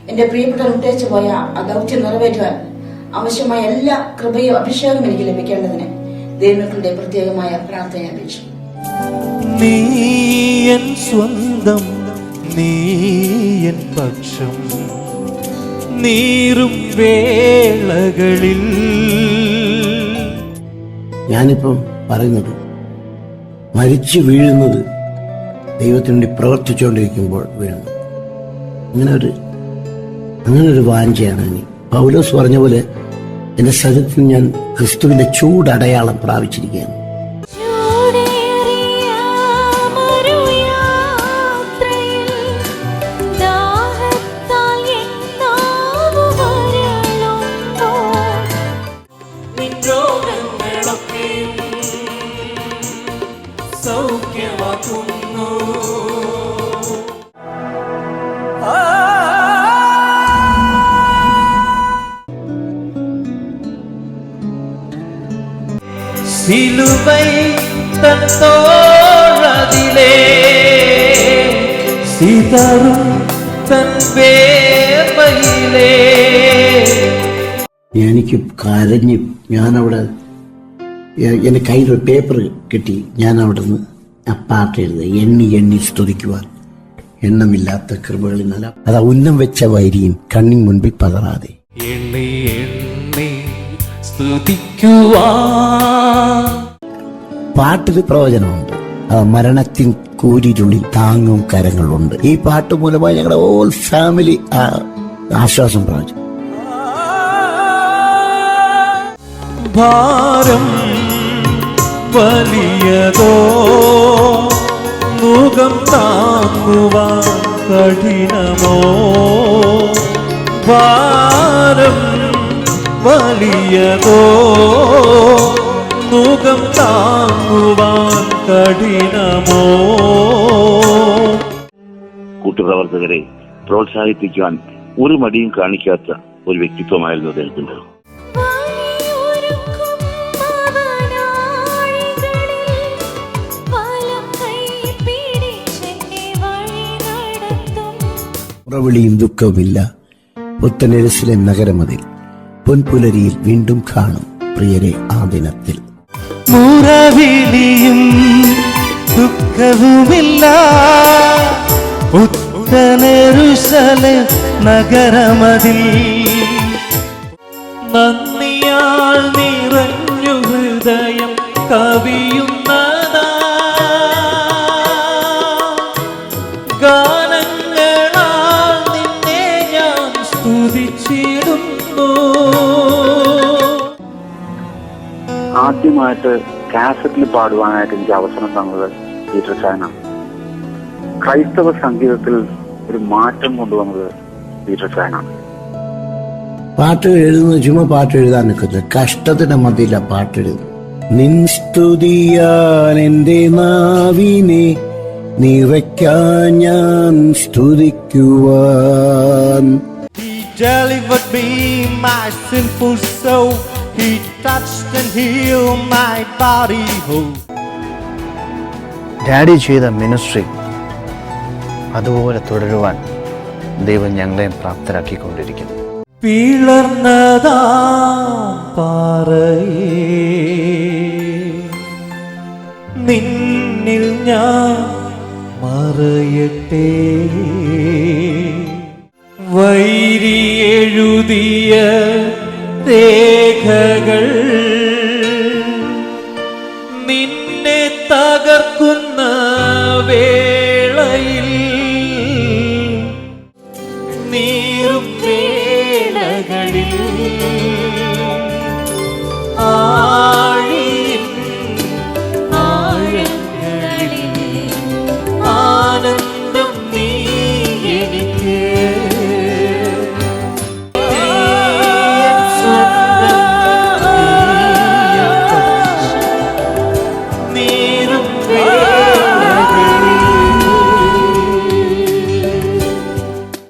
എന്റെ പ്രിയപ്പെട്ട വിട്ടേച്ചു പോയ ആ ദൗത്യം നിറവേറ്റുവാൻ ആവശ്യമായ എല്ലാ കൃപയും അഭിഷേകം എനിക്ക് ലഭിക്കേണ്ടതിന് ദൈവങ്ങളുടെ പ്രത്യേകമായ പ്രാർത്ഥന അപേക്ഷിച്ചു. നീ എൻ സ്വന്തം, നീ എൻ പക്ഷം, നീറും വേളകളിൽ. ഞാനിപ്പം പറയുന്നത് മരിച്ചു വീഴുന്നത് ദൈവത്തിന് വേണ്ടി പ്രവർത്തിച്ചുകൊണ്ടിരിക്കുമ്പോൾ വീഴുന്നു. അങ്ങനെ ഒരു വാഞ്ചയാണ് ഇനി. പൗലോസ് പറഞ്ഞ പോലെ എന്റെ ശരീരത്തിൽ ഞാൻ ക്രിസ്തുവിന്റെ ചൂടടയാളം പ്രാപിച്ചിരിക്കുകയാണ്. சிலுவை தன் தோளதிலே சிதறும் தன் വേർമയിലേ. എനിക്ക് കരഞ്ഞ് ഞാനവിടെ എൻ്റെ കയ്യിലൊരു പേപ്പർ കിട്ടി. ഞാൻ അവിടെ നിന്ന് ആ പാട്ട് എഴുതുക, എണ്ണി എണ്ണി സ്തുതിക്കുവാൻ എണ്ണമില്ലാത്ത കൃപകളിന്നല്ല. അതാ ഉന്നം വെച്ച വൈരിയും കണ്ണിൻ മുൻപിൽ പതറാതെ. എണ്ണി എണ്ണി സ്തുതിക്കുവാൻ. പാട്ടിന് പ്രയോജനമുണ്ട്. മരണത്തിൻ കൂരിരുള്ളിൽ താങ്ങും കരങ്ങളുണ്ട്. ഈ പാട്ട് മൂലമായി ഞങ്ങളുടെ ഓൾ ഫാമിലി ആശ്വാസം പ്രാപിച്ചു. ഭാരം വലിയതോ മുഖം താങ്ങുവാൻ കഠിനമോ, ഭാരം വലിയതോ മുഖം താങ്ങുവാൻ കഠിനമോ. കൂട്ടുപ്രവർത്തകരെ പ്രോത്സാഹിപ്പിക്കാൻ ഒരു മടിയും കാണിക്കാത്ത ഒരു വ്യക്തിത്വമായിരുന്നു അദ്ദേഹത്തിൻ്റെ. മുറവിളിയും ദുഃഖവുമില്ല പുത്തനെരുസലേം നഗരമതിൽ, പൊൻപുലരിയിൽ വീണ്ടും കാണും പ്രിയരെ ആ ദിനത്തിൽ. മുറവിളിയും ദുഃഖവുമില്ല പുത്തനെരുസലേം നഗരമതിൽ, നന്ദിയാൽ നിറഞ്ഞു ഹൃദയം കവിയുന്നതാ ഗാനങ്ങളാൽ നിന്നെ ഞാൻ സ്തുതിച്ചിടുന്നു. ആദ്യമായിട്ട് കാസറ്റിൽ പാടുവാനായിട്ട് എനിക്ക് അവസരം തന്നത് പീറ്റർ ചായനാണ്. ക്രൈസ്തവ സംഗീതത്തിൽ ഒരു മാറ്റം കൊണ്ടുവന്നത് പീറ്റർ ചായനാണ്. പാട്ട് എഴുതുന്നത് ചുമ്മാ പാട്ട് എഴുതാൻ നിൽക്കുന്നത്, കഷ്ടത്തിന്റെ മധ്യയില പാട്ട് എഴുതുന്നു. നിൻ സ്തുതിയാൽ എന്റെ നാവിനെ നിറയ്ക്കാൻ ഞാൻ സ്തുതിക്കുവാൻ. He delivered me my sinful soul, He touched and healed my body whole. Daddy ചെയ്ത മിനിസ്ട്രി അതുപോലെ തുടരുവാൻ ദൈവം ഞങ്ങളെ പ്രാപ്തരാക്കിക്കൊണ്ടിരിക്കുന്നു. പിളർന്നതാ പാറയേ നിന്നിൽ ഞാൻ മറയട്ടെ, വൈരി എഴുതിയ രേഖകൾ നിന്നെ തകർക്കുന്ന വേളയിൽ, നീറും വേളകളിൽ ആ